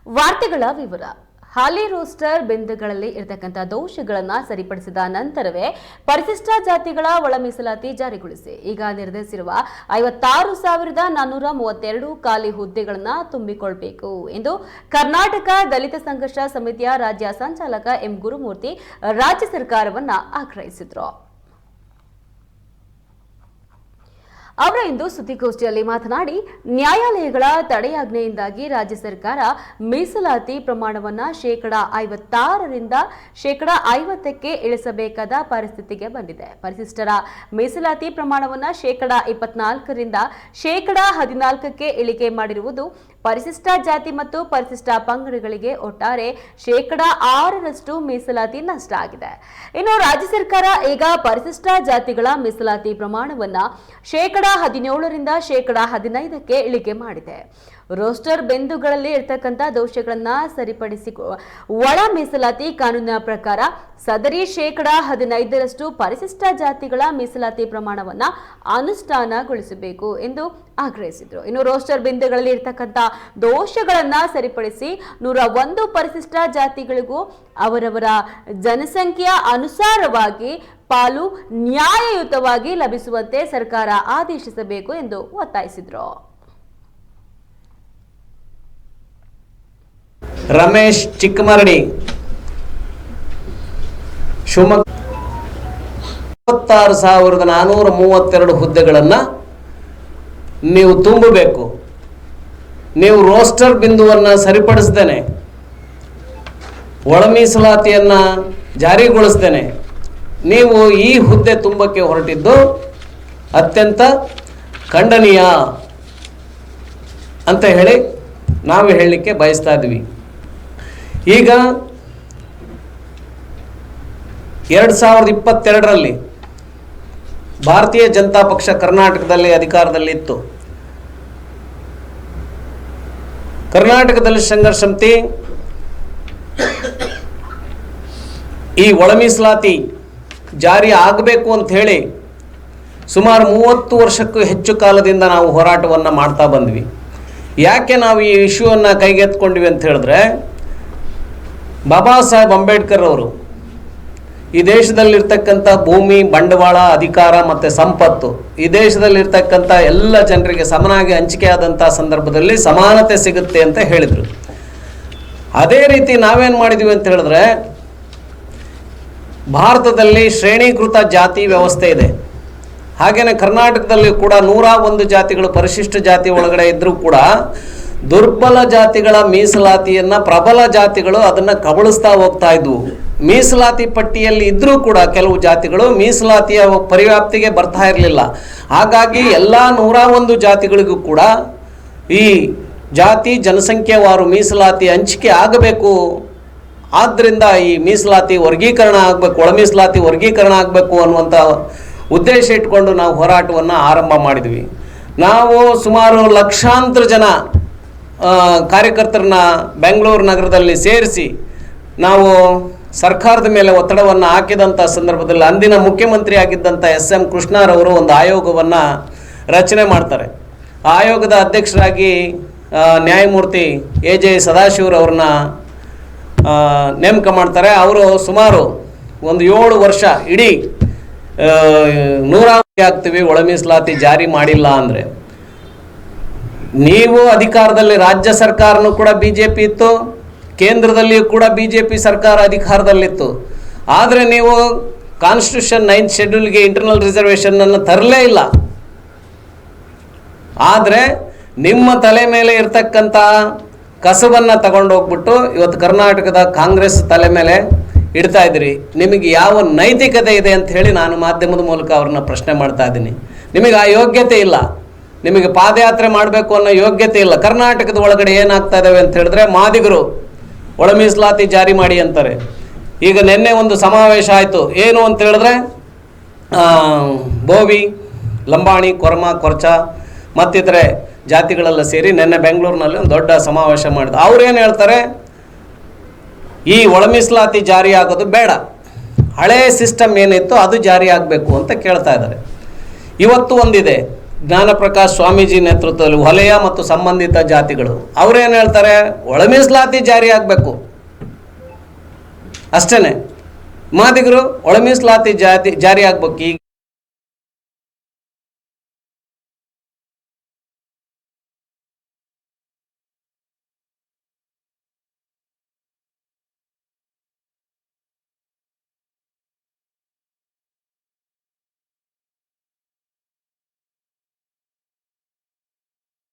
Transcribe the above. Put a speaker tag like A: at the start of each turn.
A: ವಾರ್ತೆಗಳ ವಿವರ. ಹಾಲಿ ರೋಸ್ಟರ್ ಬಿಂದುಗಳಲ್ಲಿ ಇರತಕ್ಕಂಥ ದೋಷಗಳನ್ನು ಸರಿಪಡಿಸಿದ ನಂತರವೇ ಪರಿಶಿಷ್ಟ ಜಾತಿಗಳ ಒಳ ಮೀಸಲಾತಿ ಜಾರಿಗೊಳಿಸಿ ಈಗ ನಿರ್ಧರಿಸಿರುವ 56,432 ಖಾಲಿ ಹುದ್ದೆಗಳನ್ನು ತುಂಬಿಕೊಳ್ಳಬೇಕು ಎಂದು ಕರ್ನಾಟಕ ದಲಿತ ಸಂಘರ್ಷ ಸಮಿತಿಯ ರಾಜ್ಯ ಸಂಚಾಲಕ ಎಂ ಗುರುಮೂರ್ತಿ ರಾಜ್ಯ ಸರ್ಕಾರವನ್ನು ಆಗ್ರಹಿಸಿದರು. ಅವರು ಇಂದು ಸುದ್ದಿಗೋಷ್ಠಿಯಲ್ಲಿ ಮಾತನಾಡಿ, ನ್ಯಾಯಾಲಯಗಳ ತಡೆಯಾಜ್ಞೆಯಿಂದಾಗಿ ರಾಜ್ಯ ಸರ್ಕಾರ ಮೀಸಲಾತಿ ಪ್ರಮಾಣವನ್ನು 56% 50% ಇಳಿಸಬೇಕಾದ ಪರಿಸ್ಥಿತಿಗೆ ಬಂದಿದೆ. ಪರಿಶಿಷ್ಟರ ಮೀಸಲಾತಿ ಪ್ರಮಾಣವನ್ನು 24% 14% ಇಳಿಕೆ ಮಾಡಿರುವುದು ಪರಿಶಿಷ್ಟ ಜಾತಿ ಮತ್ತು ಪರಿಶಿಷ್ಟ ಪಂಗಡಗಳಿಗೆ ಒಟ್ಟಾರೆ 6% ಮೀಸಲಾತಿ ನಷ್ಟ ಆಗಿದೆ. ಇನ್ನು ರಾಜ್ಯ ಸರ್ಕಾರ ಈಗ ಪರಿಶಿಷ್ಟ ಜಾತಿಗಳ ಮೀಸಲಾತಿ ಪ್ರಮಾಣವನ್ನು 17% 15% ಇಳಿಕೆ ಮಾಡಿದೆ. ರೋಸ್ಟರ್ ಬಿಂದುಗಳಲ್ಲಿ ಇರತಕ್ಕಂಥ ದೋಷಗಳನ್ನು ಸರಿಪಡಿಸಿ ಒಳ ಮೀಸಲಾತಿ ಕಾನೂನಿನ ಪ್ರಕಾರ ಸದರಿ 15% ಪರಿಶಿಷ್ಟ ಜಾತಿಗಳ ಮೀಸಲಾತಿ ಪ್ರಮಾಣವನ್ನು ಅನುಷ್ಠಾನಗೊಳಿಸಬೇಕು ಎಂದು ಆಗ್ರಹಿಸಿದರು. ಇನ್ನು ರೋಸ್ಟರ್ ಬಿಂದುಗಳಲ್ಲಿ ಇರತಕ್ಕಂಥ ದೋಷಗಳನ್ನು ಸರಿಪಡಿಸಿ 101 ಪರಿಶಿಷ್ಟ ಜಾತಿಗಳಿಗೂ ಅವರವರ ಜನಸಂಖ್ಯೆಯ ಅನುಸಾರವಾಗಿ ಪಾಲು ನ್ಯಾಯಯುತವಾಗಿ ಲಭಿಸುವಂತೆ ಸರ್ಕಾರ ಆದೇಶಿಸಬೇಕು ಎಂದು ಒತ್ತಾಯಿಸಿದರು.
B: ರಮೇಶ್ ಚಿಕ್ಕಮರಡಿ, ಶಿವಮೊಗ್ಗ 56,432 ಹುದ್ದೆಗಳನ್ನು ನೀವು ತುಂಬಬೇಕು. ನೀವು ರೋಸ್ಟರ್ ಬಿಂದುವನ್ನು ಸರಿಪಡಿಸ್ದೇನೆ, ಒಳ ಮೀಸಲಾತಿಯನ್ನು ಜಾರಿಗೊಳಿಸ್ದೇನೆ ನೀವು ಈ ಹುದ್ದೆ ತುಂಬಕ್ಕೆ ಹೊರಟಿದ್ದು ಅತ್ಯಂತ ಖಂಡನೀಯ ಅಂತ ಹೇಳಿ ನಾವು ಹೇಳಲಿಕ್ಕೆ ಬಯಸ್ತಾ ಇದ್ವಿ. ಈಗ 2022ರಲ್ಲಿ ಭಾರತೀಯ ಜನತಾ ಪಕ್ಷ ಕರ್ನಾಟಕದಲ್ಲಿ ಅಧಿಕಾರದಲ್ಲಿತ್ತು. ಕರ್ನಾಟಕದಲ್ಲಿ ಸಂಘರ್ಷ ಸಮಿತಿ ಈ ಒಳ ಮೀಸಲಾತಿ ಜಾರಿ ಆಗಬೇಕು ಅಂತ ಹೇಳಿ ಸುಮಾರು 30 ವರ್ಷಕ್ಕೂ ಹೆಚ್ಚು ಕಾಲದಿಂದ ನಾವು ಹೋರಾಟವನ್ನು ಮಾಡ್ತಾ ಬಂದ್ವಿ. ಯಾಕೆ ನಾವು ಈ ಇಶ್ಯೂವನ್ನು ಕೈಗೆತ್ತಿಕೊಂಡ್ವಿ ಅಂತ ಹೇಳಿದ್ರೆ, ಬಾಬಾ ಸಾಹೇಬ್ ಅಂಬೇಡ್ಕರ್ ಅವರು ಈ ದೇಶದಲ್ಲಿರ್ತಕ್ಕಂಥ ಭೂಮಿ, ಬಂಡವಾಳ, ಅಧಿಕಾರ ಮತ್ತು ಸಂಪತ್ತು ಈ ದೇಶದಲ್ಲಿರ್ತಕ್ಕಂಥ ಎಲ್ಲ ಜನರಿಗೆ ಸಮನಾಗಿ ಹಂಚಿಕೆ ಆದಂಥ ಸಂದರ್ಭದಲ್ಲಿ ಸಮಾನತೆ ಸಿಗುತ್ತೆ ಅಂತ ಹೇಳಿದರು. ಅದೇ ರೀತಿ ನಾವೇನು ಮಾಡಿದ್ವಿ ಅಂತ ಹೇಳಿದ್ರೆ, ಭಾರತದಲ್ಲಿ ಶ್ರೇಣೀಕೃತ ಜಾತಿ ವ್ಯವಸ್ಥೆ ಇದೆ. ಹಾಗೆಯೇ ಕರ್ನಾಟಕದಲ್ಲಿ ಕೂಡ 101 ಜಾತಿಗಳು ಪರಿಶಿಷ್ಟ ಜಾತಿ ಒಳಗಡೆ ಇದ್ದರೂ ಕೂಡ ದುರ್ಬಲ ಜಾತಿಗಳ ಮೀಸಲಾತಿಯನ್ನು ಪ್ರಬಲ ಜಾತಿಗಳು ಅದನ್ನು ಕಬಳಿಸ್ತಾ ಹೋಗ್ತಾ ಇದ್ವು. ಮೀಸಲಾತಿ ಪಟ್ಟಿಯಲ್ಲಿ ಇದ್ದರೂ ಕೂಡ ಕೆಲವು ಜಾತಿಗಳು ಮೀಸಲಾತಿಯ ಪರಿವ್ಯಾಪ್ತಿಗೆ ಬರ್ತಾ ಇರಲಿಲ್ಲ. ಹಾಗಾಗಿ ಎಲ್ಲ 101 ಜಾತಿಗಳಿಗೂ ಕೂಡ ಈ ಜಾತಿ ಜನಸಂಖ್ಯೆವಾರು ಮೀಸಲಾತಿ ಹಂಚಿಕೆ ಆಗಬೇಕು. ಆದ್ದರಿಂದ ಈ ಮೀಸಲಾತಿ ವರ್ಗೀಕರಣ ಆಗಬೇಕು, ಒಳ ಮೀಸಲಾತಿ ವರ್ಗೀಕರಣ ಆಗಬೇಕು ಅನ್ನುವಂಥ ಉದ್ದೇಶ ಇಟ್ಕೊಂಡು ನಾವು ಹೋರಾಟವನ್ನು ಆರಂಭ ಮಾಡಿದ್ವಿ. ನಾವು ಸುಮಾರು ಲಕ್ಷಾಂತರ ಜನ ಕಾರ್ಯಕರ್ತರನ್ನ ಬೆಂಗಳೂರು ನಗರದಲ್ಲಿ ಸೇರಿಸಿ ನಾವು ಸರ್ಕಾರದ ಮೇಲೆ ಒತ್ತಡವನ್ನು ಹಾಕಿದಂಥ ಸಂದರ್ಭದಲ್ಲಿ ಅಂದಿನ ಮುಖ್ಯಮಂತ್ರಿ ಆಗಿದ್ದಂಥ SM ಕೃಷ್ಣರವರು ಒಂದು ಆಯೋಗವನ್ನು ರಚನೆ ಮಾಡ್ತಾರೆ. ಆ ಆಯೋಗದ ಅಧ್ಯಕ್ಷರಾಗಿ ನ್ಯಾಯಮೂರ್ತಿ AJ ಸದಾಶಿವರವ್ರನ್ನ ನೇಮಕ ಮಾಡ್ತಾರೆ. ಅವರು ಸುಮಾರು ಒಂದು 7 ವರ್ಷ ಇಡೀ 100 ಆಗ್ತೀವಿ ಒಳ ಮೀಸಲಾತಿ ಜಾರಿ ಮಾಡಿಲ್ಲ ಅಂದರೆ. ನೀವು ಅಧಿಕಾರದಲ್ಲಿ ರಾಜ್ಯ ಸರ್ಕಾರನೂ ಕೂಡ BJP ಇತ್ತು, ಕೇಂದ್ರದಲ್ಲಿಯೂ ಕೂಡ BJP ಸರ್ಕಾರ ಅಧಿಕಾರದಲ್ಲಿತ್ತು. ಆದರೆ ನೀವು ಕಾನ್ಸ್ಟಿಟ್ಯೂಷನ್ 9th ಶೆಡ್ಯೂಲ್ಗೆ ಇಂಟರ್ನಲ್ ರಿಸರ್ವೇಷನನ್ನು ತರಲೇ ಇಲ್ಲ. ಆದರೆ ನಿಮ್ಮ ತಲೆ ಮೇಲೆ ಇರ್ತಕ್ಕಂಥ ಕಸವನ್ನು ತಗೊಂಡೋಗ್ಬಿಟ್ಟು ಇವತ್ತು ಕರ್ನಾಟಕದ ಕಾಂಗ್ರೆಸ್ ತಲೆ ಮೇಲೆ ಇಡ್ತಾ ಇದ್ದೀರಿ. ನಿಮಗೆ ಯಾವ ನೈತಿಕತೆ ಇದೆ ಅಂತ ಹೇಳಿ ನಾನು ಮಾಧ್ಯಮದ ಮೂಲಕ ಅವ್ರನ್ನ ಪ್ರಶ್ನೆ ಮಾಡ್ತಾ ಇದ್ದೀನಿ. ನಿಮಗೆ ಆ ಯೋಗ್ಯತೆ ಇಲ್ಲ, ನಿಮಗೆ ಪಾದಯಾತ್ರೆ ಮಾಡಬೇಕು ಅನ್ನೋ ಯೋಗ್ಯತೆ ಇಲ್ಲ. ಕರ್ನಾಟಕದ ಒಳಗಡೆ ಏನಾಗ್ತಾ ಇದ್ದಾವೆ ಅಂತ ಹೇಳಿದ್ರೆ, ಮಾದಿಗರು ಒಳ ಮೀಸಲಾತಿ ಜಾರಿ ಮಾಡಿ ಅಂತಾರೆ. ಈಗ ನಿನ್ನೆ ಒಂದು ಸಮಾವೇಶ ಆಯಿತು. ಏನು ಅಂತ ಹೇಳಿದ್ರೆ, ಬೋವಿ, ಲಂಬಾಣಿ, ಕೊರಮ, ಕೊರ್ಚ ಮತ್ತಿತರೆ ಜಾತಿಗಳೆಲ್ಲ ಸೇರಿ ನಿನ್ನೆ ಬೆಂಗಳೂರಿನಲ್ಲಿ ಒಂದು ದೊಡ್ಡ ಸಮಾವೇಶ ಮಾಡಿದ್ರು. ಅವ್ರೇನು ಹೇಳ್ತಾರೆ, ಈ ಒಳ ಮೀಸಲಾತಿ ಜಾರಿ ಆಗೋದು ಬೇಡ, ಹಳೇ ಸಿಸ್ಟಮ್ ಏನಿತ್ತು ಅದು ಜಾರಿ ಆಗಬೇಕು ಅಂತ ಕೇಳ್ತಾ ಇದ್ದಾರೆ. ಇವತ್ತು ಒಂದಿದೆ, ಜ್ಞಾನಪ್ರಕಾಶ್ ಸ್ವಾಮೀಜಿ ನೇತೃತ್ವದಲ್ಲಿ ವಲಯ ಮತ್ತು ಸಂಬಂಧಿತ ಜಾತಿಗಳು ಅವ್ರೇನು ಹೇಳ್ತಾರೆ, ಒಳ ಮೀಸಲಾತಿ ಜಾರಿ ಆಗಬೇಕು ಅಷ್ಟೇ. ಮಾದಿಗರು ಒಳ ಮೀಸಲಾತಿ ಜಾರಿ ಆಗ್ಬೇಕು. ಈಗ